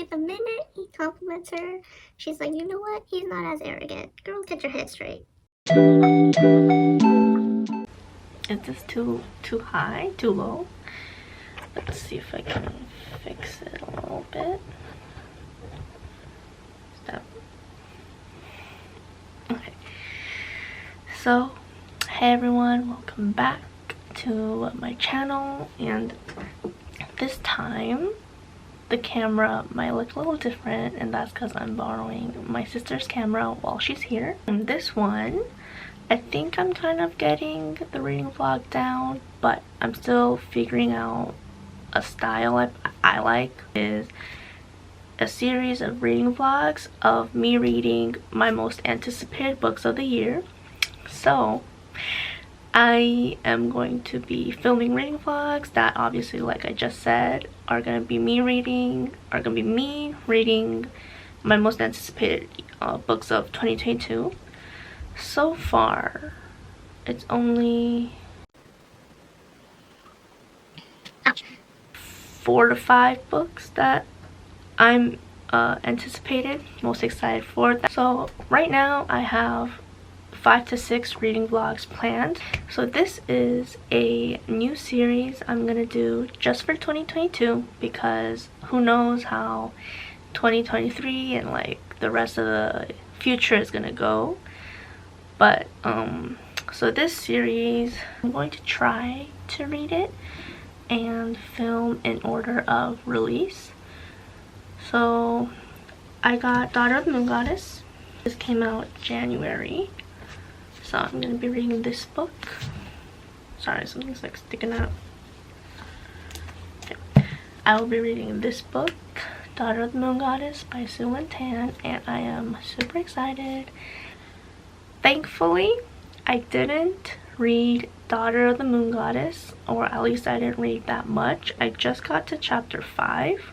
see, the minute he compliments her, she's like, you know what? He's not as arrogant. Girl, get your head straight. Is this too high? Too low? Let's see if I can fix it a little bit. Stop. Okay. So, hey everyone, welcome back to my channel, and this time the camera might look a little different, and that's because I'm borrowing my sister's camera while she's here. And this one, I think I'm kind of getting the reading vlog down, but I'm still figuring out a style I like. Is a series of reading vlogs of me reading my most anticipated books of the year. So I am going to be filming reading vlogs that, obviously, like I just said, are gonna be me reading my most anticipated books of 2022. So far, it's only 4 to 5 books that I'm most excited for. So right now I have 5 to 6 reading vlogs planned. So this is a new series I'm gonna do just for 2022, because who knows how 2023 and like the rest of the future is gonna go. But so this series, I'm going to try to read it and film in order of release. So I got Daughter of the Moon Goddess. This came out January. So I'm going to be reading this book. Sorry, something's like sticking out. Okay. I will be reading this book, Daughter of the Moon Goddess by Lynn, and I am super excited. Thankfully, I didn't read Daughter of the Moon Goddess, or at least I didn't read that much. I just got to chapter 5.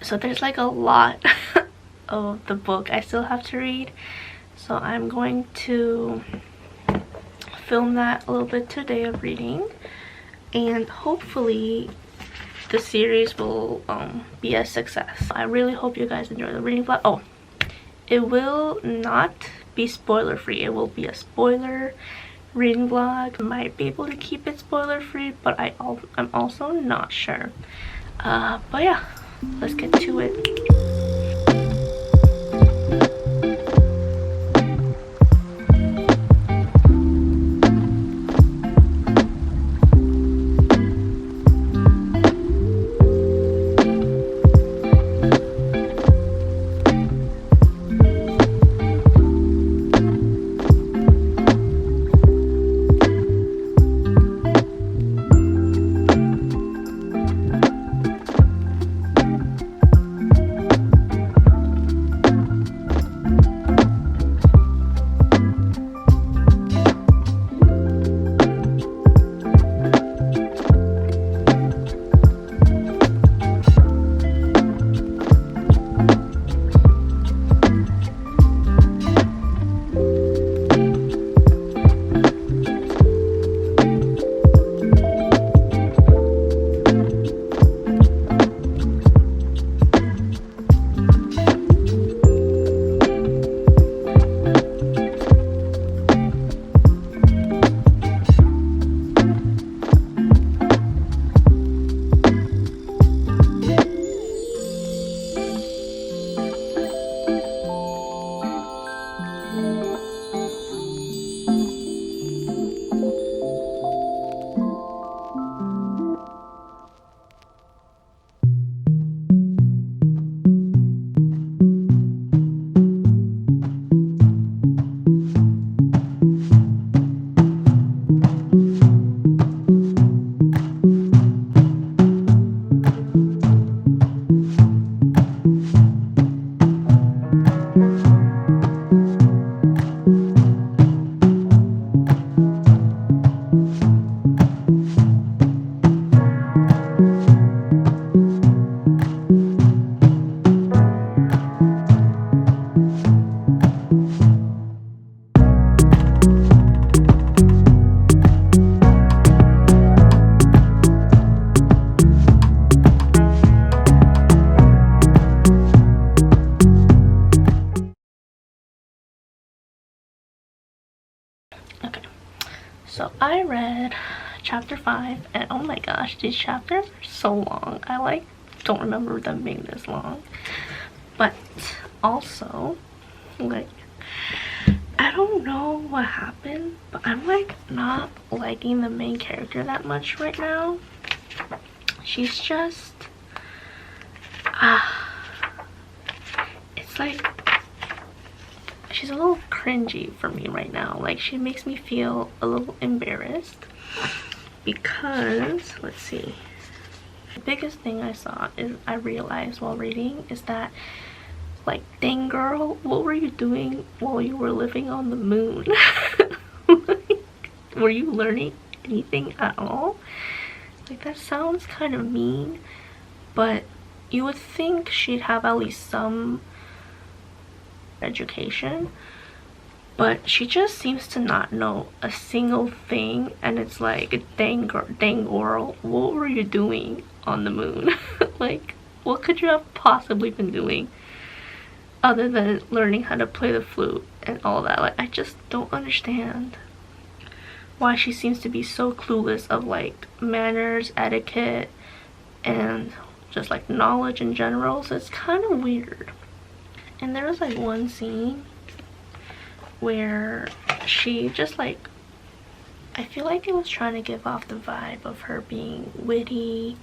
So there's like a lot of the book I still have to read. So I'm going to film that a little bit today of reading, and hopefully the series will be a success. I really hope you guys enjoy the reading vlog. Oh, it will not be spoiler free. It will be a spoiler reading vlog. I might be able to keep it spoiler free, but I'm also not sure. But yeah, let's get to it. I read chapter 5 and oh my gosh, these chapters are so long. I like don't remember them being this long. But also, like, I don't know what happened, but I'm like not liking the main character that much right now. She's just it's like she's a little cringy for me right now. Like, she makes me feel a little embarrassed because, let's see, the biggest thing I realized while reading is that, like, dang girl, what were you doing while you were living on the moon? Like, were you learning anything at all? Like, that sounds kind of mean, but you would think she'd have at least some education, but she just seems to not know a single thing. And it's like, dang girl, what were you doing on the moon? Like, what could you have possibly been doing other than learning how to play the flute and all that? Like, I just don't understand why she seems to be so clueless of like manners, etiquette, and just like knowledge in general. So it's kind of weird. And there was like one scene where she just like, I feel like it was trying to give off the vibe of her being witty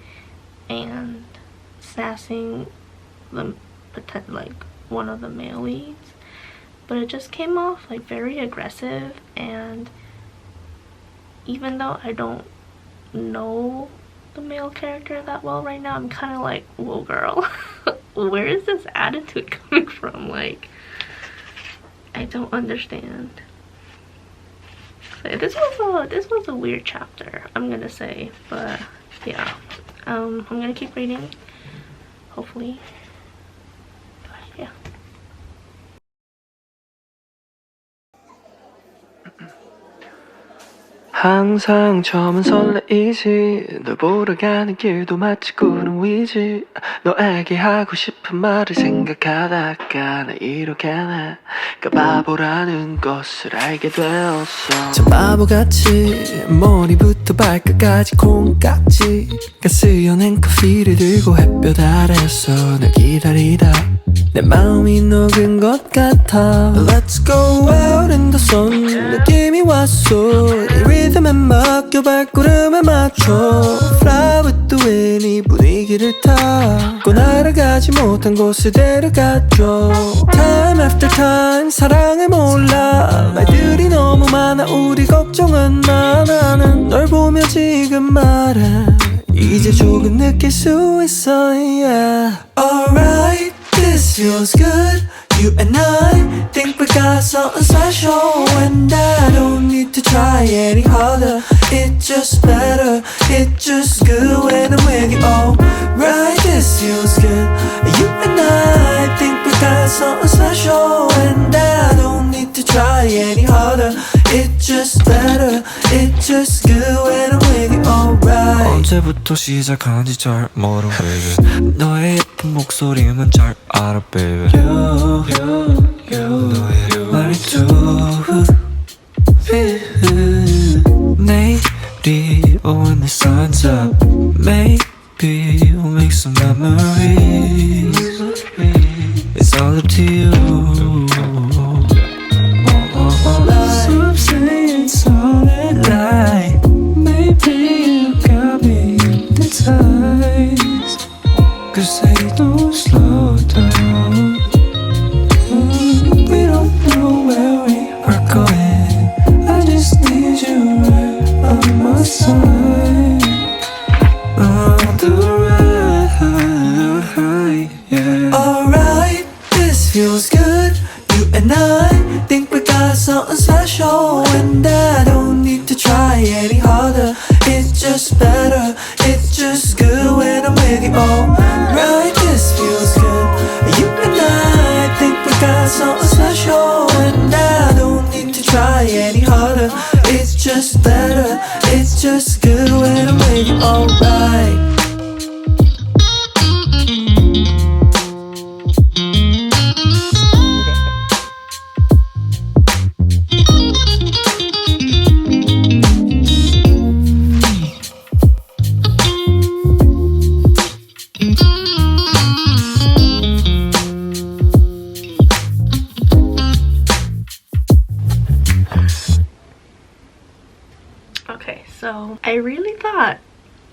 and sassing the like one of the male leads, but it just came off like very aggressive. And even though I don't know the male character that well right now, I'm kind of like, whoa girl, where is this attitude coming from? Like, I don't understand. So this was a weird chapter, I'm gonna say, but yeah, I'm gonna keep reading, hopefully. But yeah. 항상 처음은 설레이지 널 보러 가는 길도 마치 구름 위지 너에게 하고 싶은 말을 생각하다가 나 이렇게 내가 바보라는 것을 알게 되었어 참 바보같이 머리부터 발끝까지 콩깍지가 쓰여낸 커피를 들고 햇볕 아래서 널 기다리다 내 마음이 녹은 것 같아 Let's go out in the sun 느낌이 왔어 이 리듬에 맡겨 발걸음에 맞춰 Fly with the wind 이 분위기를 타고 날아가지 못한 곳에 데려가줘 Time after time 사랑을 몰라 말들이 너무 많아 우리 걱정은 많아 널 보며 지금 말해 이제 조금 느낄 수 있어 yeah. Alright This feels good, you and I think we got something special and I don't need to try any harder It's just better, it's just good when I'm with you Alright, this feels good, you and I think we got something special and I don't need to try any harder It's just better, it's just good when I'm with you alright 언제부터 시작한지 잘 모르 baby 너의 예쁜 목소리만 잘 알아 baby 너의 말이 내일이 when the sun's up Maybe we'll make some memories It's all up to you Some say it's all a lie Maybe you got me hypnotized Cause they don't slow down We don't know where we are going I just need you right on my side On the ride, yeah Alright, this feels good You and I think we got something special And I don't need to try any harder It's just better, it's just good when I'm with you Alright, this feels good You and I think we got something special And I don't need to try any harder It's just better, it's just good when I'm with you Alright really thought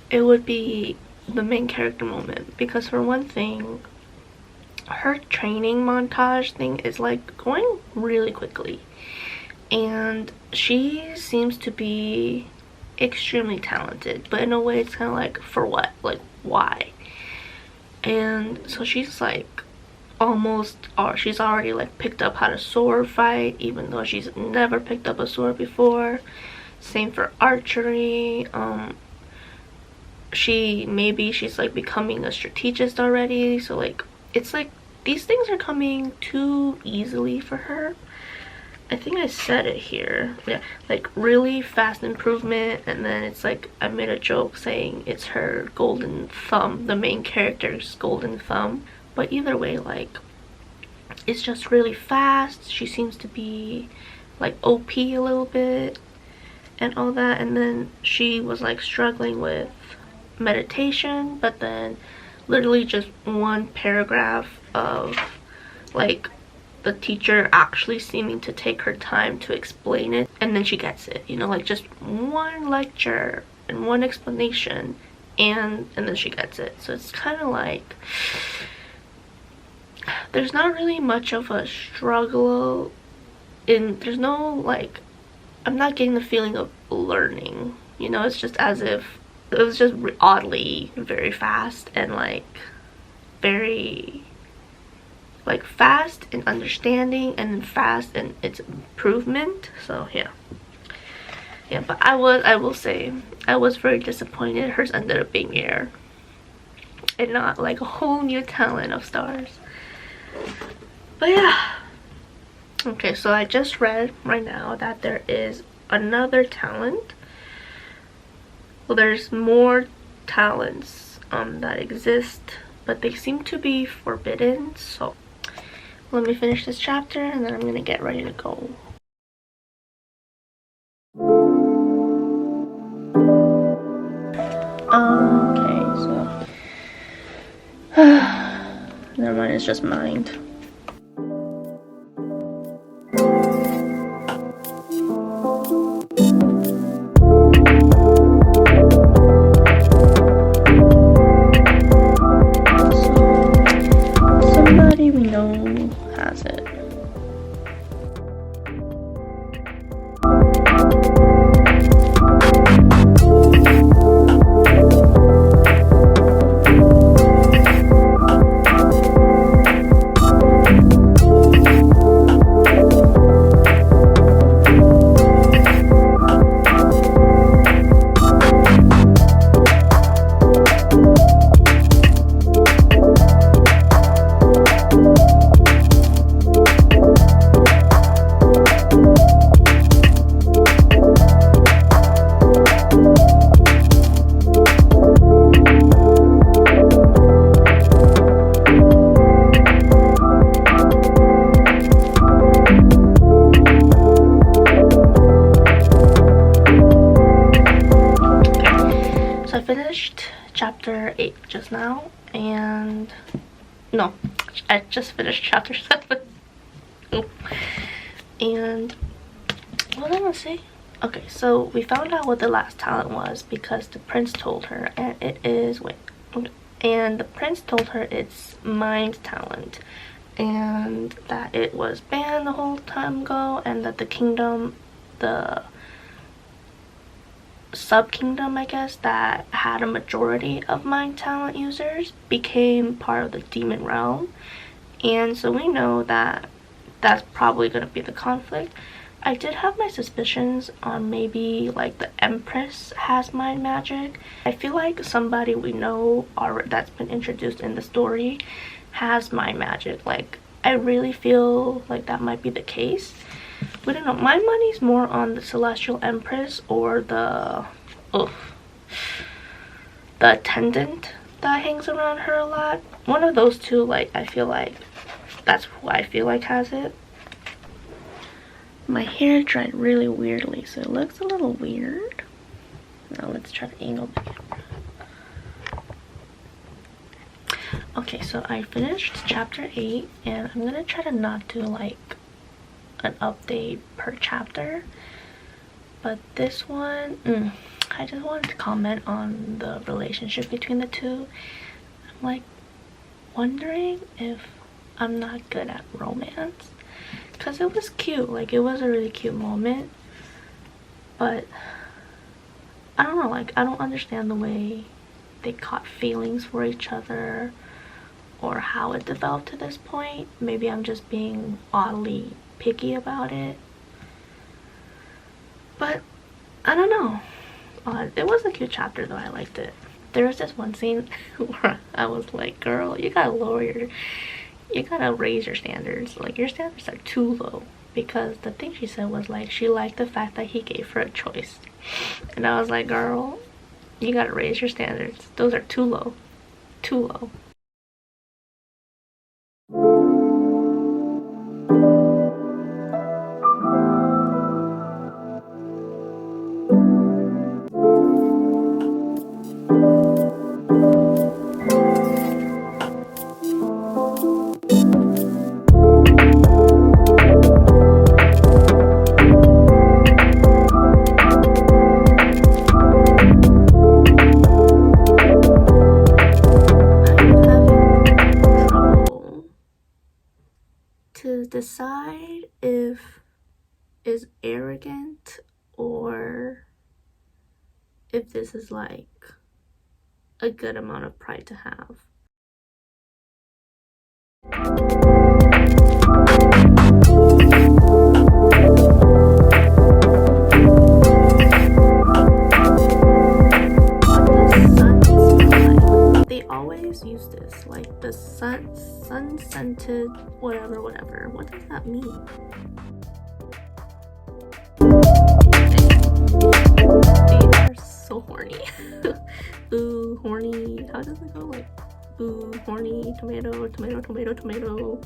it would be the main character moment, because for one thing, her training montage thing is like going really quickly, and she seems to be extremely talented, but in a way it's kind of like, for what? Like, why? And so she's like almost, or she's already like picked up how to sword fight, even though she's never picked up a sword before. Same for archery. She's like becoming a strategist already, so like it's like these things are coming too easily for her. I think I said it here. Yeah, like really fast improvement. And then it's like I made a joke saying it's her golden thumb, the main character's golden thumb. But either way, like it's just really fast. She seems to be like OP a little bit and all that. And then she was like struggling with meditation, but then literally just one paragraph of like the teacher actually seeming to take her time to explain it, and then she gets it, you know, like just one lecture and one explanation, and then she gets it. So it's kind of like there's not really much of a struggle in, there's no like, I'm not getting the feeling of learning, you know. It's just as if it was just oddly very fast, and like very like fast in understanding and then fast in its improvement. So yeah, but I will say I was very disappointed hers ended up being air and not like a whole new talent of stars. But yeah, okay, so I just read right now that there is another talent. Well, there's more talents that exist, but they seem to be forbidden. So let me finish this chapter and then I'm gonna get ready to go. Okay, so never mind, it's just mind. Somebody we know has it. Chapter 8 just now, and no, I just finished chapter 7. Oh. And what was I gonna say? Okay, so we found out what the last talent was because the prince told her, and it is and the prince told her it's mind talent, and that it was banned the whole time ago, and that the kingdom, the sub-kingdom, I guess, that had a majority of mind talent users became part of the demon realm. And so we know that that's probably going to be the conflict. I did have my suspicions on maybe like the Empress has mind magic. I feel like somebody we know already that's been introduced in the story has mind magic. Like I really feel like that might be the case. We don't know. My money's more on the Celestial Empress or the attendant that hangs around her a lot. One of those two, like, I feel like that's who I feel like has it. My hair dried really weirdly, so it looks a little weird. Now let's try to angle the camera. Okay, so I finished chapter 8, and I'm gonna try to not do like an update per chapter, but this one I just wanted to comment on the relationship between the two. I'm like wondering if I'm not good at romance, because it was cute, like it was a really cute moment, but I don't know, like I don't understand the way they caught feelings for each other or how it developed to this point. Maybe I'm just being oddly picky about it, but I don't know. It was a cute chapter though. I liked it. There was this one scene where I was like, girl, you gotta raise your standards. Like, your standards are too low. Because the thing she said was like, she liked the fact that he gave her a choice. And I was like, girl, you gotta raise your standards. Those are too low. Too low. To decide if is arrogant or if this is like a good amount of pride to have. They always use this, like the sun-scented whatever. What does that mean? They are so horny. Boo, horny. How does it go? Like, boo, horny, tomato, tomato, tomato, tomato.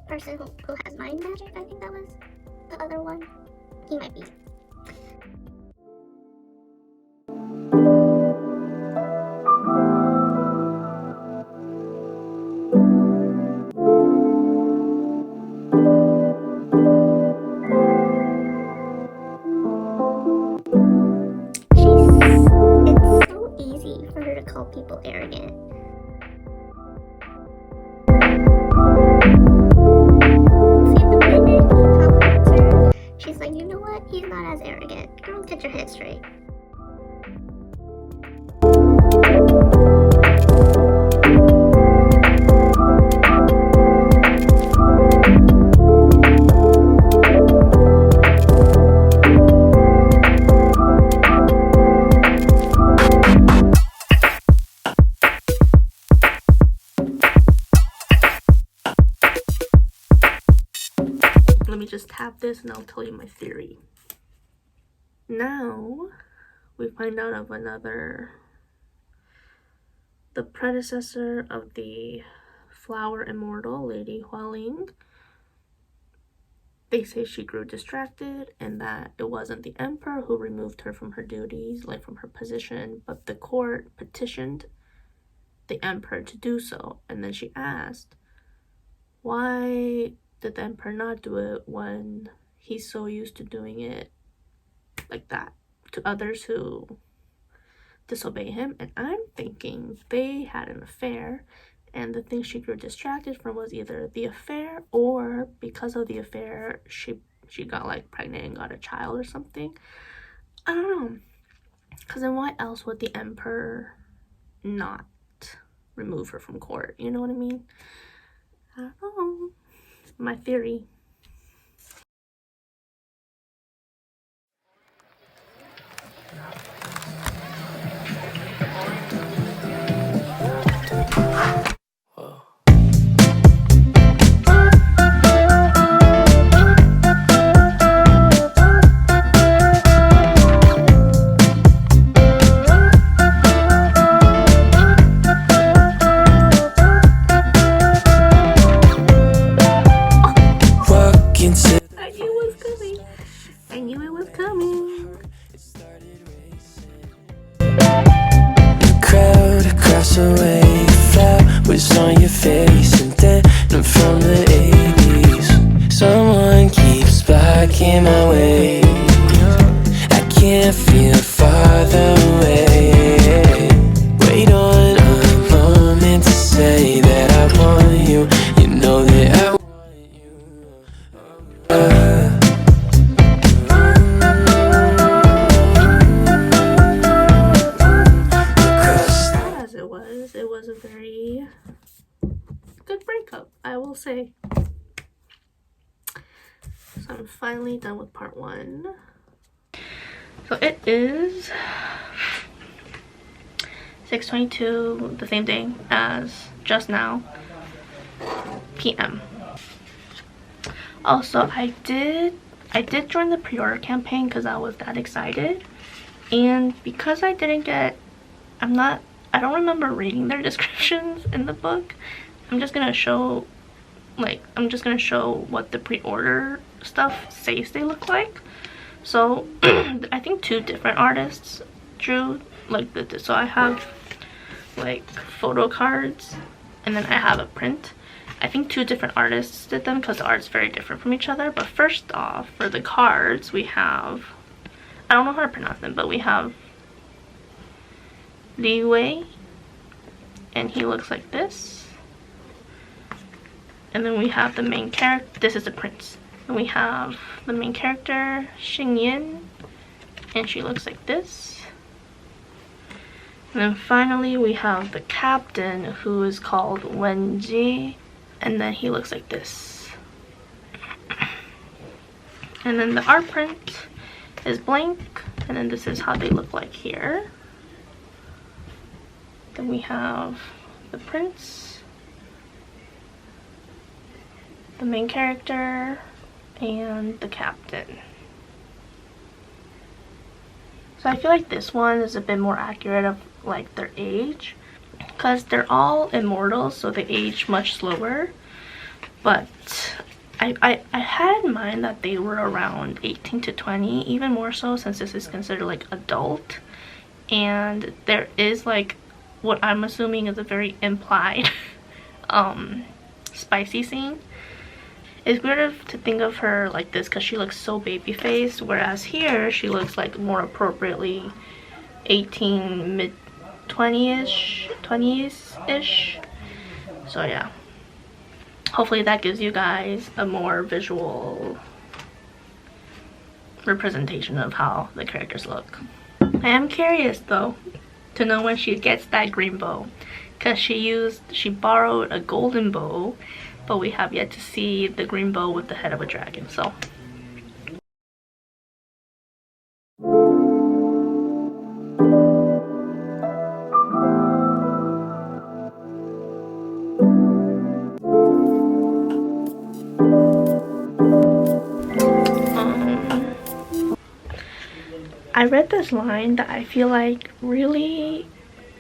Person who has mind magic, I think that was the other one. He might be. It's so easy for her to call people arrogant. She's like, you know what? He's not as arrogant. Girl, get your head straight. Let me just tap this and I'll tell you my theory. Now we find out of the predecessor of the flower immortal, Lady Hualing. They say she grew distracted and that it wasn't the emperor who removed her from her duties, like from her position, but the court petitioned the emperor to do so. And then she asked, why did the emperor not do it when he's so used to doing it like that to others who disobey him? And I'm thinking they had an affair, and the thing she grew distracted from was either the affair, or because of the affair she got like pregnant and got a child or something. I don't know, because then why else would the emperor not remove her from court? You know what I mean? I don't know. My theory. Away, flowers on your face, and then I'm from the 80s. Someone keeps blocking my way. I can't feel farther away. Wait on a moment to say that I want you. You know that I want you. It was a very good breakup, I will say. So I'm finally done with part 1. So it is 6:22, the same thing as just now, PM. Also, I did join the pre-order campaign because I was that excited, and because I didn't get, I don't remember reading their descriptions in the book. I'm just gonna show what the pre-order stuff says they look like. So I think 2 different artists drew like this. So I have like photo cards, and then I have a print. I think 2 different artists did them because the art's very different from each other. But first off, for the cards, we have, I don't know how to pronounce them, but we have Li Wei, and he looks like this. And then we have the main character, this is the prince. And we have the main character, Xing Yin, and she looks like this. And then finally we have the captain, who is called Wen Ji, and then he looks like this. And then the art print is blank, and then this is how they look like here. Then we have the prince, the main character, and the captain. So I feel like this one is a bit more accurate of like their age, because they're all immortals, so they age much slower. But I had in mind that they were around 18 to 20, even more so since this is considered like adult. And there is like what I'm assuming is a very implied spicy scene. It's weird to think of her like this because she looks so baby faced, whereas here she looks like more appropriately 18, mid 20s-ish. So yeah, hopefully that gives you guys a more visual representation of how the characters look. I am curious though to know when she gets that green bow, because she borrowed a golden bow, but we have yet to see the green bow with the head of a dragon. So I read this line that I feel like really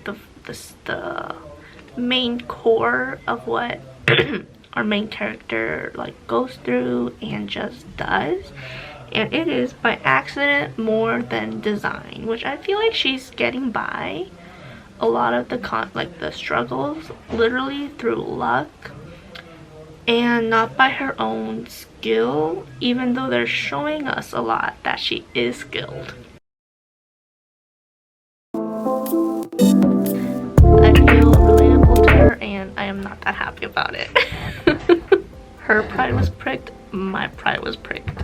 the main core of what our main character like goes through and just does, and it is by accident more than design, which I feel like she's getting by a lot of the struggles literally through luck and not by her own skill, even though they're showing us a lot that she is skilled. I feel relatable to her, and I am not that happy about it. Her pride was pricked, my pride was pricked.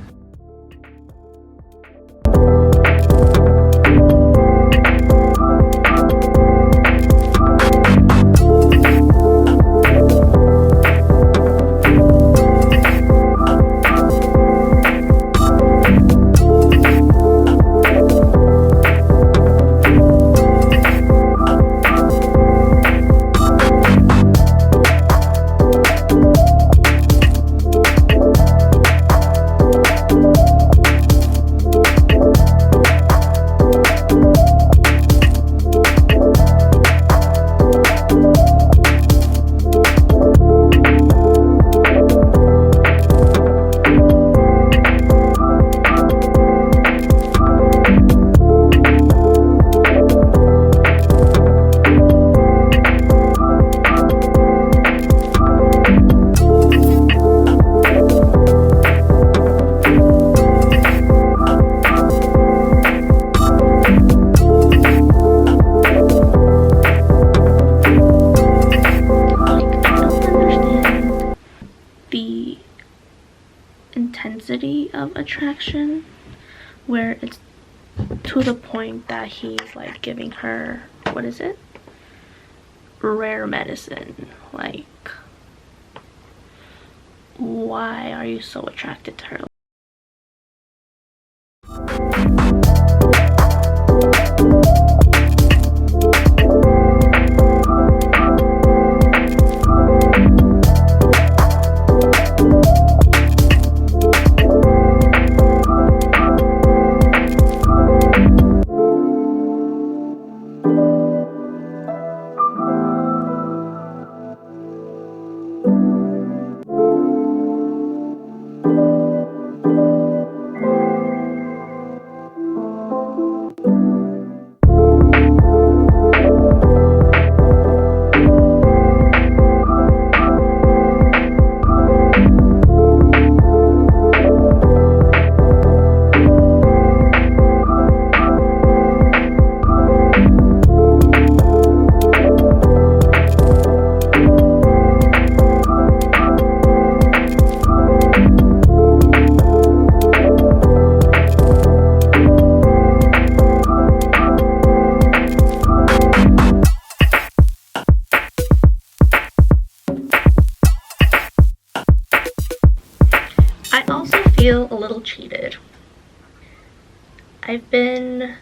intensity of attraction, where it's to the point that he's like giving her, what is it? Rare medicine. Like, why are you so attracted to her? I also feel a little cheated. I've been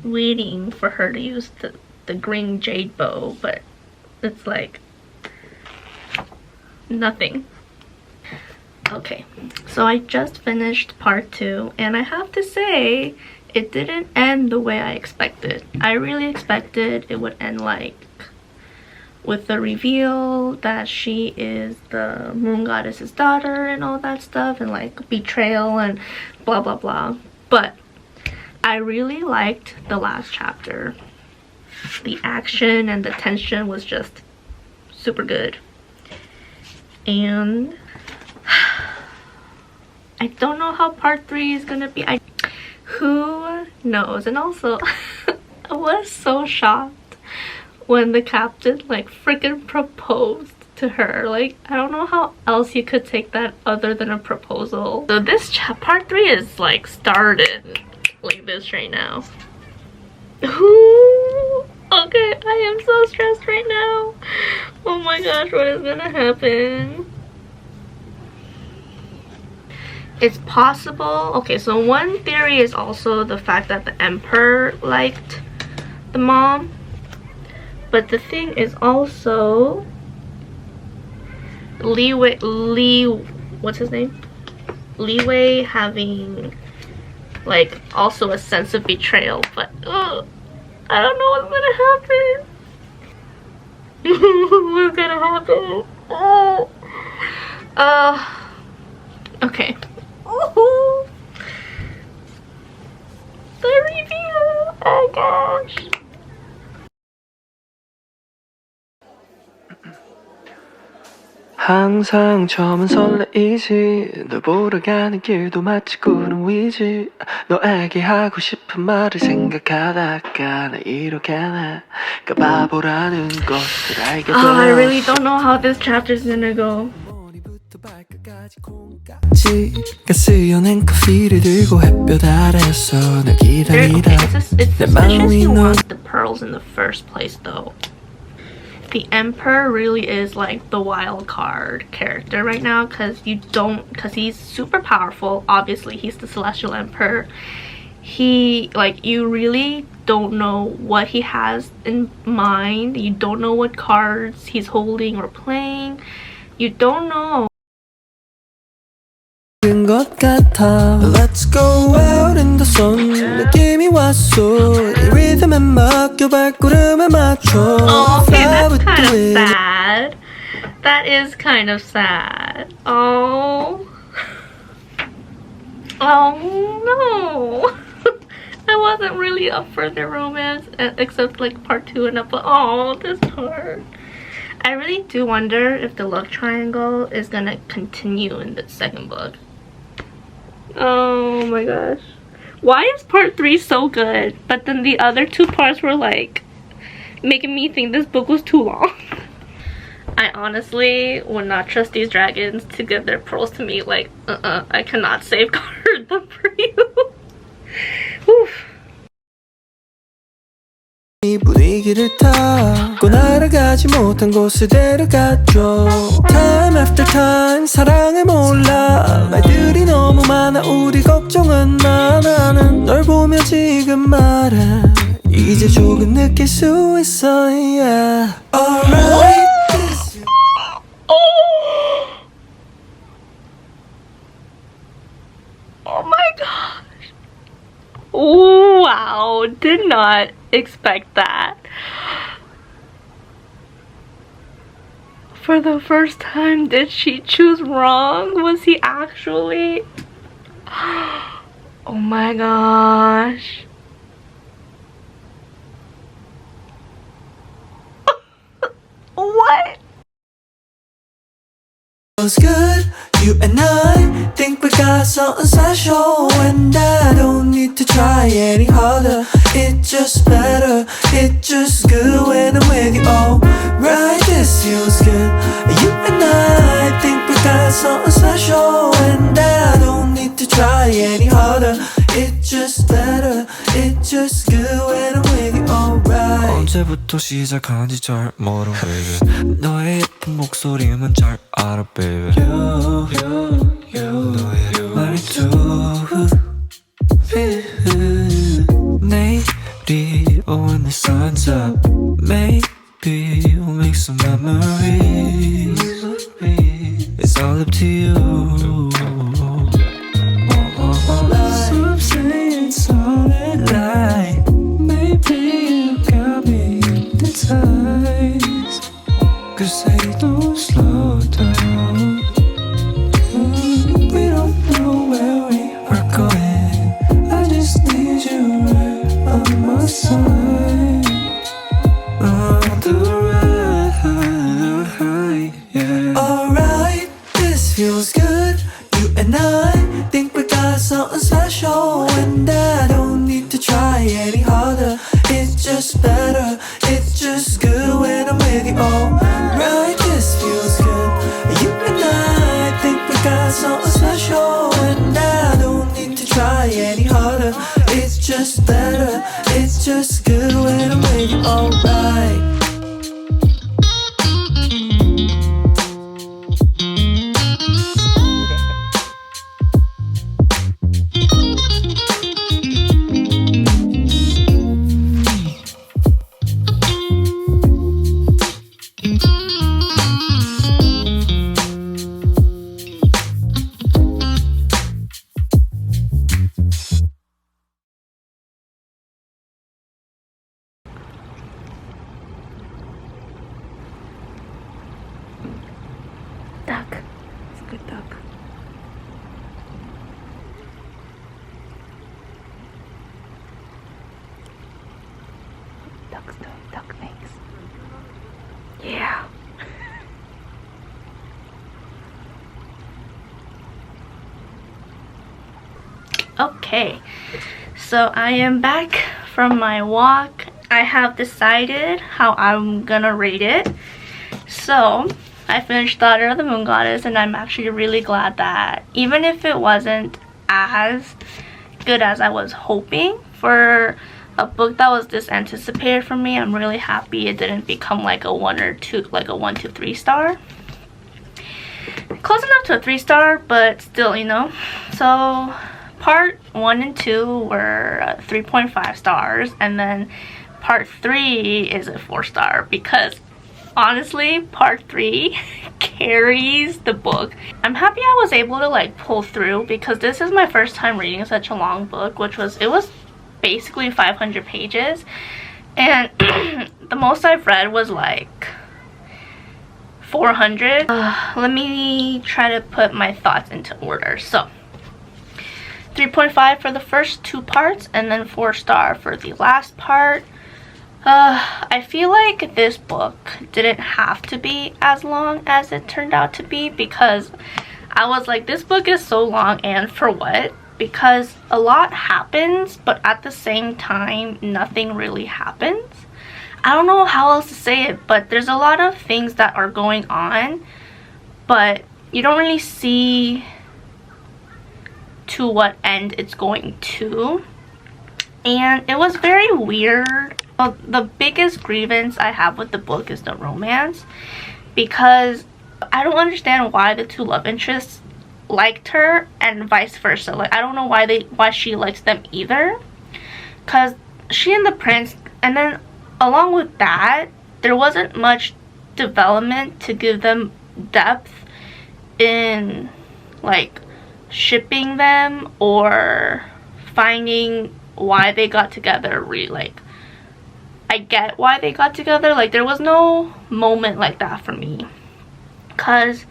waiting for her to use the green jade bow, but it's like nothing. Okay, so I just finished part 2, and I have to say it didn't end the way I expected. I really expected it would end like with the reveal that she is the moon goddess's daughter and all that stuff, and like betrayal and blah blah blah. But I really liked the last chapter. The action and the tension was just super good. And I don't know how part 3 is gonna be. Who knows? And also I was so shocked when the captain like freaking proposed to her. Like, I don't know how else you could take that other than a proposal. So this part 3 is like started like this right now. Ooh, okay, I am so stressed right now. Oh my gosh, what is gonna happen? It's possible. Okay, so one theory is also the fact that the emperor liked the mom. But the thing is also what's his name? Leeway having like also a sense of betrayal, but I don't know what's gonna happen. What's gonna happen? Okay. The reveal! Oh gosh. 항상 처음은 설레이지 널 보러 가는 길도 마치 구름 위지 너에게 하고 싶은 말을 생각하다가 나 이렇게 나가 바보라는 것을 알게 되었어. I really don't know how this chapter's gonna go. 가스연한 커피를 들고 햇볕 아래서 널 기다리다 It's suspicious he wants the pearls in the first place though. The emperor really is like the wild card character right now, because he's super powerful. Obviously he's the celestial emperor. He, like, you really don't know what he has in mind. You don't know what cards he's holding or playing. You don't know. 것 같아. Let's go out in the sun. 느낌이 왔어. 이 리듬에 맡겨 발걸음에 맞춰. Oh, okay, that's kind of sad. That is kind of sad. Oh. Oh no. I wasn't really up for the romance, except like part 2 and up. But oh, this part. I really do wonder if the love triangle is gonna continue in the second book. Oh my gosh. Why is part 3 so good, but then the other 2 parts were like making me think this book was too long? I honestly would not trust these dragons to give their pearls to me. Like, I cannot safeguard them for you. Oof. 이 분위기를 타고 날아가지 못한 곳에 데려갔죠. Time after time 사랑을 몰라 말들이 너무 많아 우리 걱정은 많아 널 보며 지금 말해 이제 조금 느낄 수 있어 yeah. Alright Oh my gosh. Wow, did not expect that. For the first time, did she choose wrong? Was he actually? Oh my gosh. What? Feels good, you and I think we got something special and I don't need to try any harder. It's just better, it's just good when I'm with you. Oh, right, this feels good. You and I think we got something special and I don't need to try any harder. It's just better, it's just good when I'm with you. Alright. 언제부터 시작한지 잘 모르 baby. 너의 예쁜 목소리만 잘 알아 baby. 너의 말투 내일이 when the sun's up maybe we'll make some memories. It's all up to you. Some say it's all at night. Maybe you got me hypnotized. Cause they don't slow down. We don't know where we are going. I just need you right on my side. On the ride, yeah. Alright, this feels good. You and I think we got something special and I don't need to try any harder. It's just better, it's just good when I'm with you. Alright, this feels good. You and I think we got something special and I don't need to try any harder. It's just better, it's just good when I'm with you. Alright. Duck. It's a good duck. Ducks doing duck things. Yeah. Okay, so I am back from my walk. I have decided how I'm gonna rate it. So I finished Daughter of the Moon Goddess and I'm actually really glad that even if it wasn't as good as I was hoping for a book that was this anticipated for me, I'm really happy it didn't become like a 1 or 2, like a 1 to 3 star. Close enough to a 3-star, but still, you know. So part 1 and 2 were 3.5 stars and then part 3 is a 4-star because honestly part 3 carries the book. I'm happy I was able to like pull through because this is my first time reading such a long book, which was basically 500 pages and the most I've read was like 400. Let me try to put my thoughts into order. So 3.5 for the first 2 parts and then 4-star for the last part. I feel like this book didn't have to be as long as it turned out to be because I was like, this book is so long and for what? Because a lot happens but at the same time nothing really happens. I don't know how else to say it, but there's a lot of things that are going on, but you don't really see to what end it's going to. And it was very weird. Well, the biggest grievance I have with the book is the romance, because I don't understand why the two love interests liked her and vice versa. Like, I don't know why she likes them either, because she and the prince, and then along with that, there wasn't much development to give them depth in like shipping them or finding why they got together. Like, I get why they got together. Like, there was no moment like that for me, because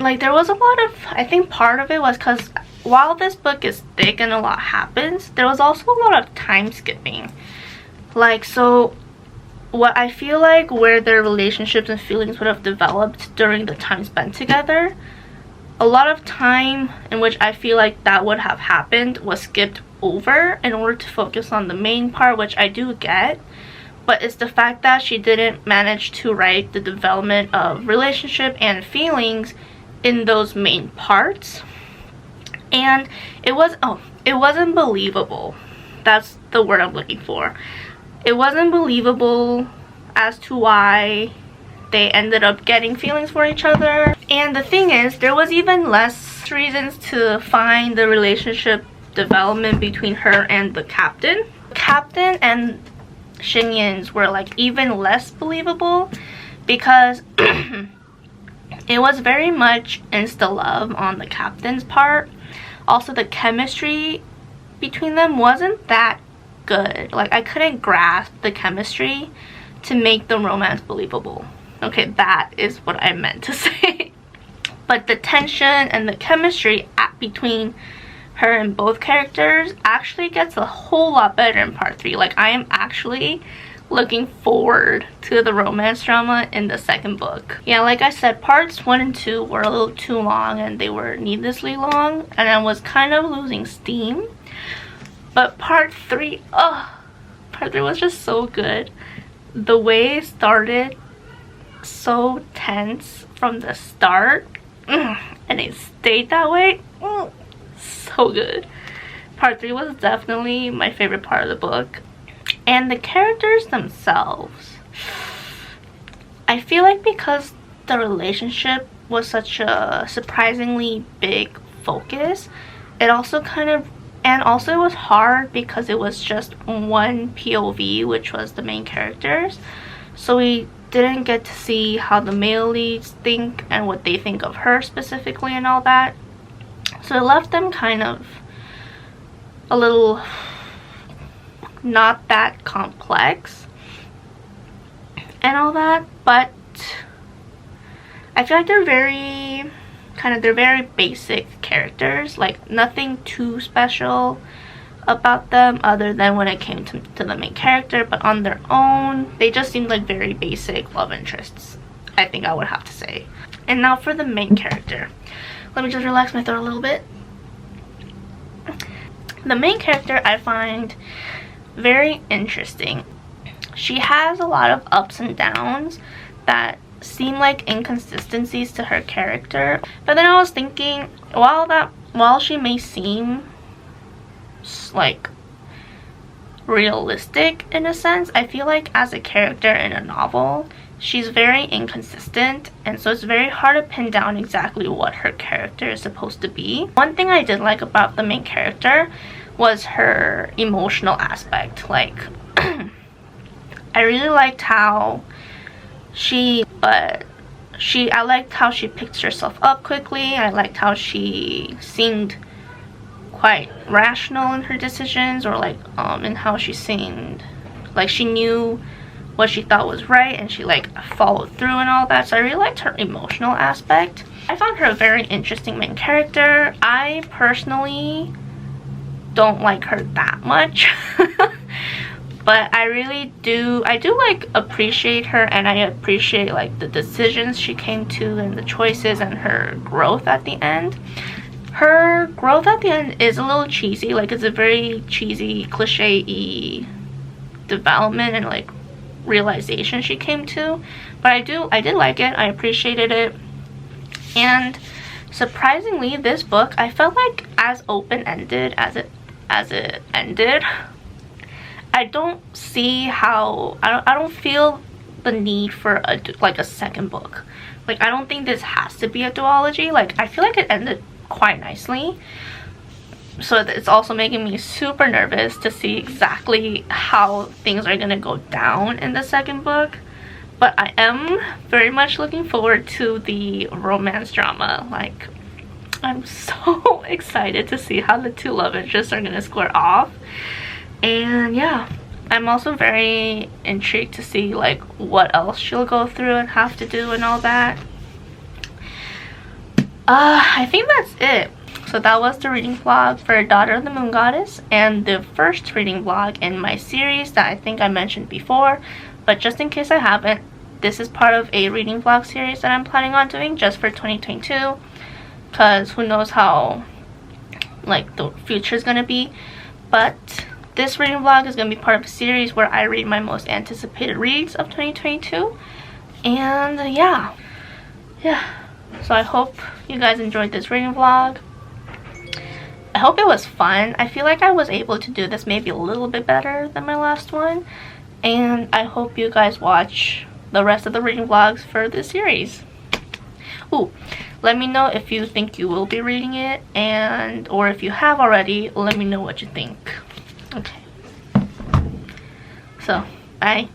like there was a lot of, I think part of it was because while this book is thick and a lot happens, there was also a lot of time skipping. Like, so what I feel like where their relationships and feelings would have developed during the time spent together, a lot of time in which I feel like that would have happened was skipped over in order to focus on the main part, which I do get. But it's the fact that she didn't manage to write the development of relationship and feelings in those main parts. And it wasn't believable. That's the word I'm looking for. It wasn't believable as to why they ended up getting feelings for each other. And the thing is, there was even less reasons to find the relationship development between her and the captain. Captain and Xinyan's were like even less believable, because it was very much insta love on the captain's part. Also, the chemistry between them wasn't that good. Like, I couldn't grasp the chemistry to make the romance believable. Okay, that is what I meant to say. But the tension and the chemistry between her and both characters actually gets a whole lot better in part 3. Like, I am actually looking forward to the romance drama in the second book. Yeah, like I said, parts 1 and 2 were a little too long, and they were needlessly long, and I was kind of losing steam. But part 3, part 3 was just so good. The way it started, so tense from the start, and it stayed that way. So good. Part 3 was definitely my favorite part of the book. And the characters themselves, I feel like because the relationship was such a surprisingly big focus, it also kind of, and also it was hard because it was just one POV, which was the main characters, so we didn't get to see how the male leads think and what they think of her specifically and all that. So it left them kind of a little not that complex and all that, but I feel like they're very basic characters. Like, nothing too special about them other than when it came to the main character, but on their own they just seemed like very basic love interests, I think I would have to say. And now for the main character. Let me just relax my throat a little bit. The main character I find very interesting. She has a lot of ups and downs that seem like inconsistencies to her character. But then I was thinking, while she may seem like realistic in a sense, I feel like as a character in a novel, she's very inconsistent, and so it's very hard to pin down exactly what her character is supposed to be. One thing I did like about the main character was her emotional aspect. Like, I really liked how I liked how she picked herself up quickly. I liked how she seemed quite rational in her decisions, or like in how she seemed like she knew what she thought was right and she like followed through and all that. So I really liked her emotional aspect. I found her a very interesting main character. I personally don't like her that much but I do like appreciate her, and I appreciate like the decisions she came to and the choices and her growth at the end. Her growth at the end is a little cheesy. Like, it's a very cheesy, cliche-y development and like realization she came to. But I did like it. I appreciated it. And surprisingly, this book, I felt like as open-ended as it ended, I don't see how, I don't feel the need for a second book. Like, I don't think this has to be a duology. Like, I feel like it ended quite nicely. So it's also making me super nervous to see exactly how things are gonna go down in the second book. But I am very much looking forward to the romance drama. Like, I'm so excited to see how the two love interests are gonna square off. And yeah, I'm also very intrigued to see like what else she'll go through and have to do and all that. I think that's it. So that was the reading vlog for Daughter of the Moon Goddess, and the first reading vlog in my series that I think I mentioned before. But just in case I haven't, this is part of a reading vlog series that I'm planning on doing just for 2022. Because who knows how like the future is going to be. But this reading vlog is going to be part of a series where I read my most anticipated reads of 2022. And yeah. So I hope you guys enjoyed this reading vlog. I hope it was fun. I feel like I was able to do this maybe a little bit better than my last one. And I hope you guys watch the rest of the reading vlogs for this series. Ooh, let me know if you think you will be reading it, or if you have already, let me know what you think. Okay. So, bye.